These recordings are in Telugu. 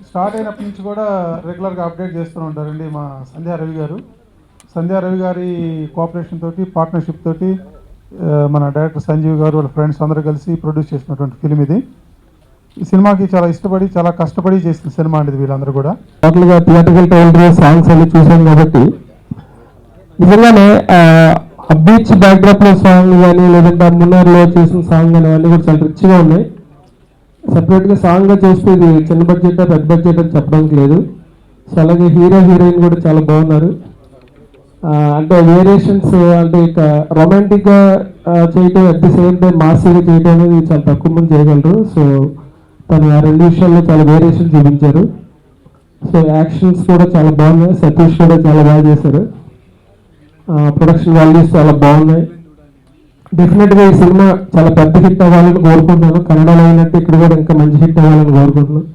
స్టార్ట్ అయినప్పటి నుంచి కూడా రెగ్యులర్గా అప్డేట్ చేస్తూ ఉంటారండి మా సంధ్యారవి గారు. సంధ్యారవి గారి కోఆపరేషన్ తోటి, పార్ట్నర్షిప్ తోటి మన డైరెక్టర్ సంజీవ్ గారు వాళ్ళ ఫ్రెండ్స్ అందరూ కలిసి ప్రొడ్యూస్ చేసినటువంటి ఫిలిం ఇది. ఈ సినిమాకి చాలా ఇష్టపడి, చాలా కష్టపడి చేసిన సినిమా అండి వీళ్ళందరూ కూడా. టోటల్గా థియేటర్కల్ ట్రైలర్ సాంగ్స్ అన్ని చూసాం కాబట్టి నిజంగానే బీచ్ బ్యాక్డ్రాప్ లో సాంగ్ కానీ, లేదంటే మున్నార్లో చేసిన సాంగ్ కానీ అవన్నీ కూడా చాలా రిచ్గా ఉన్నాయి. సపరేట్గా సాంగ్గా చూస్తే ఇది చిన్న బడ్జెట్ పెద్ద బడ్జెట్ అని చెప్పడానికి లేదు. సో అలాగే హీరో హీరోయిన్ కూడా చాలా బాగున్నారు. అంటే వేరియేషన్స్ అంటే ఇక రొమాంటిక్గా చేయటం, అట్ ది సేమ్ టైం మాసీగా చేయడం అనేది చాలా తక్కువ మంది చేయగలరు. సో తను ఆ రెండు విషయాల్లో చాలా వేరియేషన్ చూపించారు. సో యాక్షన్స్ కూడా చాలా బాగున్నాయి. సతీష్ కూడా చాలా బాగా చేశారు. ప్రొడక్షన్ వాల్యూస్ చాలా బాగున్నాయి. డెఫినెట్గా ఈ సినిమా చాలా పెద్ద హిట్ అవ్వాలని కోరుకుంటున్నాను. కన్నడలో అయినట్టు ఇక్కడ కూడా ఇంకా మంచి హిట్ అవ్వాలని కోరుకుంటున్నాను.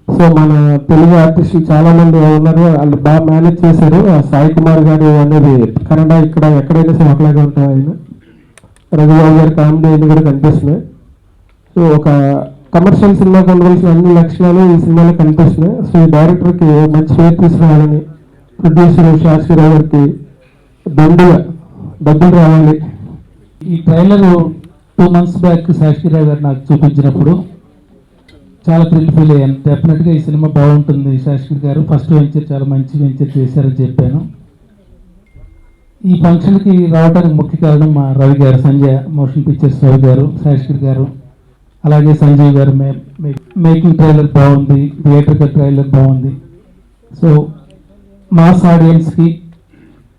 సో మన తెలుగు ఆర్టిస్టులు చాలా మంది ఉన్నారు, వాళ్ళు బాగా మేనేజ్ చేశారు. సాయి కుమార్ గారు అనేది కన్నడ ఇక్కడ ఎక్కడైనా సరే ఒకలాగా ఉంటాయి. ఆయన రఘుబాబు గారి కామెడీ అన్ని కూడా కనిపిస్తున్నాయి. సో ఒక కమర్షియల్ సినిమాకి ఉండవలసిన అన్ని లక్షణాలు ఈ సినిమాలో కనిపిస్తున్నాయి. సో ఈ డైరెక్టర్కి మంచి పేరు తీసుకురావాలని, ప్రొడ్యూసర్ శాస్త్రీరావు గారికి దండుగా డబ్బులు రావాలి. ఈ ట్రైలర్ 2 months బ్యాక్ శాస్త్రీరావు గారు నాకు చూపించినప్పుడు చాలా థ్రిల్ ఫీల్ అయ్యాను. డెఫినెట్గా ఈ సినిమా బాగుంటుంది, శాస్త్రి గారు ఫస్ట్ వెంచర్ చాలా మంచి వెంచర్ చేశారని చెప్పాను. ఈ ఫంక్షన్కి రావడానికి ముఖ్య కారణం మా రవి గారు, సంజయ్ మోషన్ పిక్చర్స్ రవి గారు, శాస్త్రి గారు, అలాగే సంజయ్ గారు. మేకింగ్ ట్రైలర్ బాగుంది, థియేటర్కల్ ట్రైలర్ బాగుంది. సో మాస్ ఆడియన్స్కి,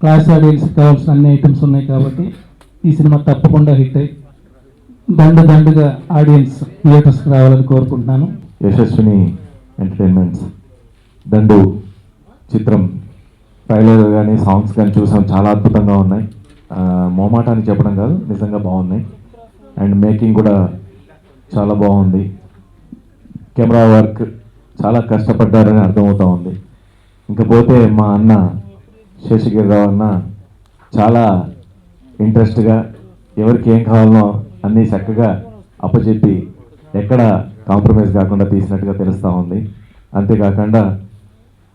క్లాస్ ఆడియన్స్కి కావాల్సిన అన్ని ఐటమ్స్ ఉన్నాయి కాబట్టి ఈ సినిమా తప్పకుండా హిట్ అయ్యి దండుగా ఆడియన్స్ థియేటర్స్కి రావాలని కోరుకుంటున్నాను. యశస్విని ఎంటర్టైన్మెంట్స్ దండు చిత్రం ట్రైలర్ కానీ సాంగ్స్ కానీ చూసాం, చాలా అద్భుతంగా ఉన్నాయి. మోమాటాన్ని చెప్పడం కాదు, నిజంగా బాగున్నాయి. అండ్ మేకింగ్ కూడా చాలా బాగుంది. కెమెరా వర్క్ చాలా కష్టపడ్డారని అర్థమవుతూ ఉంది. ఇంకపోతే మా అన్న శేషగిరిరావు అన్న చాలా ఇంట్రెస్ట్గా ఎవరికి ఏం కావాలనో అన్నీ చక్కగా అప్పచెప్పి ఎక్కడ కాంప్రమైజ్ కాకుండా తీసినట్టుగా తెలుస్తూ ఉంది. అంతేకాకుండా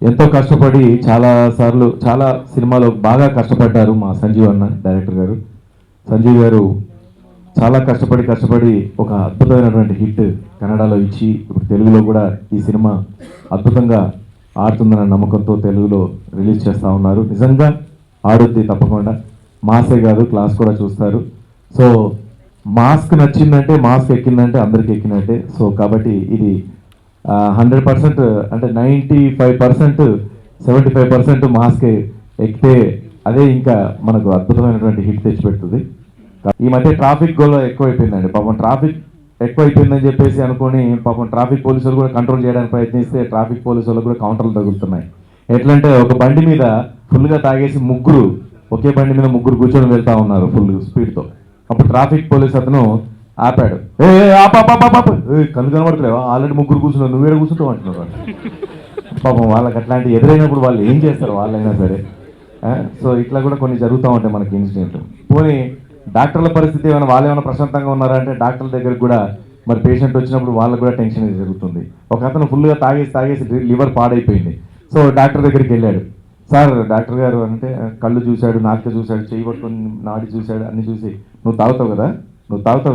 ఎంతో కష్టపడి చాలాసార్లు చాలా సినిమాలో బాగా కష్టపడ్డారు మా సంజీవ్ అన్న డైరెక్టర్ గారు. సంజీవ్ గారు చాలా కష్టపడి ఒక అద్భుతమైనటువంటి హిట్ కన్నడలో ఇచ్చి ఇప్పుడు తెలుగులో కూడా ఈ సినిమా అద్భుతంగా ఆడుతుందన్న నమ్మకంతో తెలుగులో రిలీజ్ చేస్తూ ఉన్నారు. నిజంగా ఆడుద్ది తప్పకుండా. మాసే కాదు, క్లాస్ కూడా చూస్తారు. సో మాస్క్ నచ్చిందంటే, మాస్క్ ఎక్కిందంటే అందరికి ఎక్కినట్టే. సో కాబట్టి ఇది 100% అంటే 95%, 75% మాస్క్ ఎక్కితే అదే ఇంకా మనకు అద్భుతమైనటువంటి హిట్ తెచ్చిపెడుతుంది. ఈ మధ్య ట్రాఫిక్ గోల ఎక్కువైపోయిందండి. పాపం ట్రాఫిక్ ఎక్కువైపోయిందని చెప్పేసి అనుకుని పాపం ట్రాఫిక్ పోలీసులు కూడా కంట్రోల్ చేయడానికి ప్రయత్నిస్తే ట్రాఫిక్ పోలీసులకు కూడా కౌంటర్లు తగులుతున్నాయి. ఎట్లంటే ఒక బండి మీద ఫుల్గా తాగేసి ఒకే బండి మీద ముగ్గురు కూర్చొని వెళ్తా ఉన్నారు ఫుల్ స్పీడ్తో. అప్పుడు ట్రాఫిక్ పోలీస్ అతను ఆపాడు. కళ్ళు కనబడతలేవా, ఆల్రెడీ ముగ్గురు కూర్చున్నారు, నువ్వేడ కూర్చుంటావు అంటున్నారు. పాపం వాళ్ళకి అట్లాంటి ఎదురైనప్పుడు వాళ్ళు ఏం చేస్తారు వాళ్ళైనా సరే. సో ఇట్లా కూడా కొన్ని జరుగుతూ ఉంటాయి మనకి ఇన్సిడెంట్లు. పోనీ డాక్టర్ల పరిస్థితి ఏమైనా వాళ్ళు ఏమైనా ప్రశాంతంగా ఉన్నారంటే డాక్టర్ల దగ్గరికి కూడా మరి పేషెంట్ వచ్చినప్పుడు వాళ్ళకు కూడా టెన్షన్ జరుగుతుంది. ఒక అతను ఫుల్గా తాగేసి లివర్ పాడైపోయింది. సో డాక్టర్ దగ్గరికి వెళ్ళాడు. సార్ డాక్టర్ గారు అంటే కళ్ళు చూశాడు, నాలుక చూశాడు, చేయి పట్టుకొని నాడి చూశాడు, అన్ని చూసి నువ్వు తాగుతావు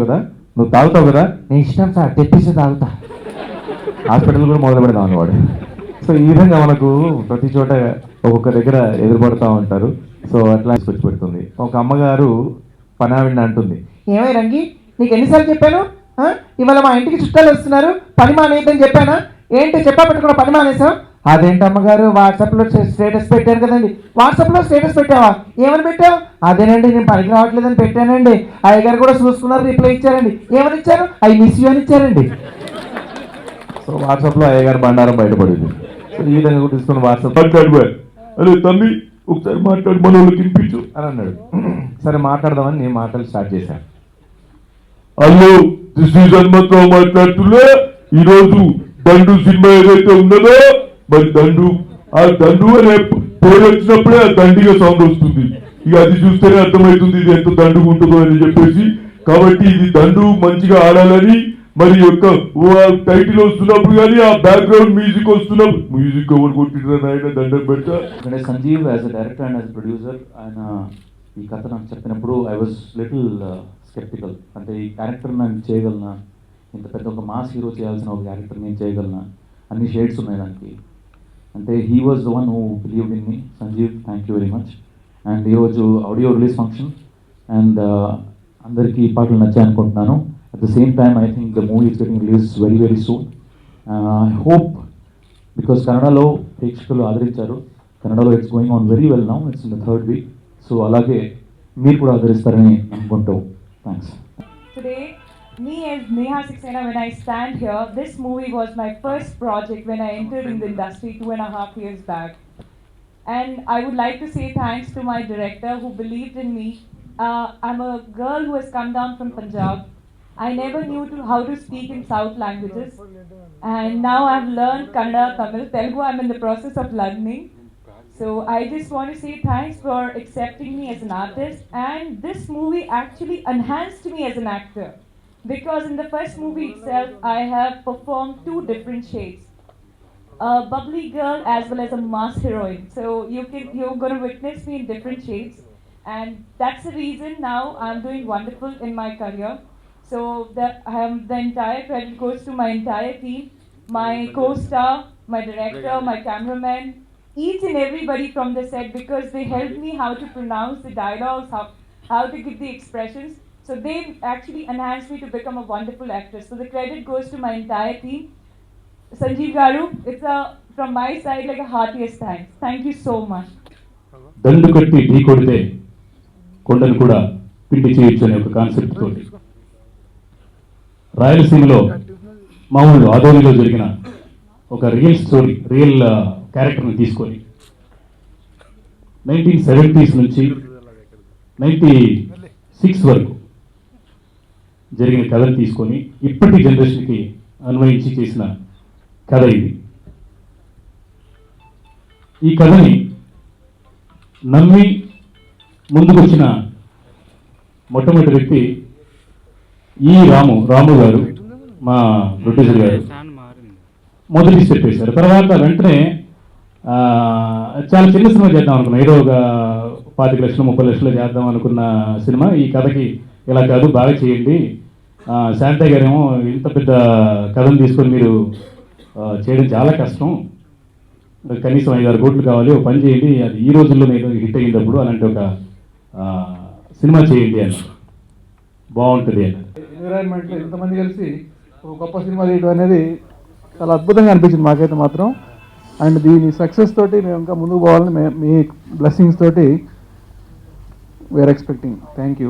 కదా, నేను ఇష్టం సార్, తెప్పిస్తే తాగుతా. హాస్పిటల్ కూడా మొదలు పెడదాం అన్నవాడు. సో ఈ విధంగా మనకు ప్రతి చోట ఒక్కొక్క దగ్గర ఎదురుపడుతూ ఉంటారు. సో అట్లా వచ్చి పెడుతుంది. ఒక అమ్మగారు పనావిడ అంటుంది, ఏమై రంగి, నీకు ఎన్నిసార్లు చెప్పాను, ఇవాళ మా ఇంటికి చుట్టాలు వస్తున్నారు, పని మానేద్దని చెప్పానా? ఏంటి చెప్పా పెట్టుకున్న పని మానేసావు? అదేంటి అమ్మగారు, వాట్సాప్లో స్టేటస్ పెట్టాను కదండి. వాట్సాప్లో స్టేటస్ పెట్టావా? ఏమని పెట్టావు? అదేనండి, నేను పనికి రావట్లేదని పెట్టానండి. అయ్యగారు కూడా చూసుకున్నారు, రిప్లై ఇచ్చారండి. ఏమని ఇచ్చారు? ఐ మిస్ యూ అని ఇచ్చారండి. సో వాట్సాప్లో అయ్యగారు బండారం బయటపడింది. సో ఈ విధంగా కూడా తీసుకుని వాట్సాప్ అరే తమ్మి ఒకసారి మాట్లాడు, మన వాళ్ళకి వినిపించు అని అన్నాడు. సరే మాట్లాడదామని నేను మాటలు స్టార్ట్ చేశాను. హలో, దిస్ ఈజ్ హనుమంతరావు మాట్లాడుతున్నా. ఈరోజు దండు సినిమా ఏదైతే ఉన్నదో, మరి దండు అనే పేరు వచ్చినప్పుడే ఆ దండిగా సౌండ్ వస్తుంది. ఇక అది చూస్తేనే అర్థమవుతుంది ఇది ఎంత దండుగా ఉంటుందో అని చెప్పేసి. కాబట్టి ఇది దండు మంచిగా ఆడాలని మరి యొక్క టైటిల్ వస్తున్నప్పుడు కానీ ఆ బ్యాక్గ్రౌండ్ మ్యూజిక్ వస్తున్నప్పుడు మ్యూజిక్ ఎవరు కొట్టిండ్రా నాయన దండం పెట్టా. అంటే Sanjeev as a director and as a producer ఆయన ఈ కథ నాకు చెప్పినప్పుడు ఐ వాజ్ లిటిల్ స్కెప్టికల్. అంటే ఈ క్యారెక్టర్ నేను చేయగలనా, ఇంత పెద్ద ఒక మాస్ హీరో చేయాల్సిన ఒక క్యారెక్టర్ నేను చేయగలనా, అన్ని షేడ్స్ ఉన్నాయి దానికి. అంటే he was the one who believed in me. Sanjeev, thank you very much. And ఈరోజు ఆడియో రిలీజ్ ఫంక్షన్ అండ్ అందరికీ ఈ పాటలు నచ్చాయి అనుకుంటున్నాను. At the same time I think the movie is getting release very very soon. I hope, because కన్నడలో ప్రేక్షకులు ఆదరించారు, కన్నడలో it's going on very well now, it's in the 3rd week. So అలాగే మీరు కూడా ఆదరిస్తారని అనుకుంటూ thanks. Today, me as Neha Saxena, when I stand here, this movie was my first project when I entered in the industry 2.5 years back. And I would like to say thanks to my director who believed in me. I'm a girl who has come down from Punjab. I never knew how to speak in South languages. And now I've learned Kannada, Tamil, Telugu. I'm in the process of learning. So I just want to say thanks for accepting me as an artist. And this movie actually enhanced me as an actor. Because in the first movie itself, I have performed 2 different shades. A bubbly girl as well as a mass heroine. So you're going to witness me in different shades. And that's the reason now I'm doing wonderful in my career. So the entire credit goes to my entire team, my co-star, my director, my cameraman, each and everybody from the set, because they helped me how to pronounce the dialogues, how to give the expressions. So they actually enhanced me to become a wonderful actress. So the credit goes to my entire team. Sanjeev Garu, it's from my side like a heartiest thanks. Thank you so much. దండు కట్టి ఢీ కొడితే కొండను కూడా పిండి చేయొచ్చు అనే ఒక కాన్సెప్ట్ తోటి రాయలసీమలో మా ఊళ్ళో ఆదోనిలో జరిగిన ఒక రియల్ స్టోరీ, రియల్ క్యారెక్టర్ని తీసుకొని 1970s నుంచి 96 వరకు జరిగిన కథను తీసుకొని ఇప్పటి జనరేషన్కి అన్వయించి చేసిన కథ ఇది. ఈ కథని నమ్మి ముందుకొచ్చిన మొట్టమొదటి వ్యక్తి ఈ రాము గారు, మా ప్రొడ్యూసర్ గారు మొదటి స్టెప్ వేశారు. తర్వాత వెంటనే చాలా చిన్న సినిమా చేద్దాం అనుకున్నాం, ఏదో ఒక 25 లక్షలు 30 లక్షలు చేద్దాం అనుకున్న సినిమా. ఈ కథకి ఇలా కాదు, బాగా చేయండి, శాంతయ్య గారేమో ఇంత పెద్ద కథను తీసుకొని మీరు చేయడం చాలా కష్టం, కనీసం 5-6 కోట్లు కావాలి, ఒక పని చేయండి, అది ఈ రోజుల్లో నేను హిట్ అయినప్పుడు అలాంటి ఒక సినిమా చేయండి అని, బాగుంటుంది అని. ఎన్విరాన్మెంట్లో ఇంతమంది కలిసి ఒక గొప్ప సినిమా తీయడం అనేది చాలా అద్భుతంగా అనిపించింది మాకైతే మాత్రం. అండ్ దీని సక్సెస్ తోటి మేము ఇంకా ముందుకు పోవాలని మీ బ్లెస్సింగ్స్ తోటి వీఆర్ ఎక్స్పెక్టింగ్. Thank you.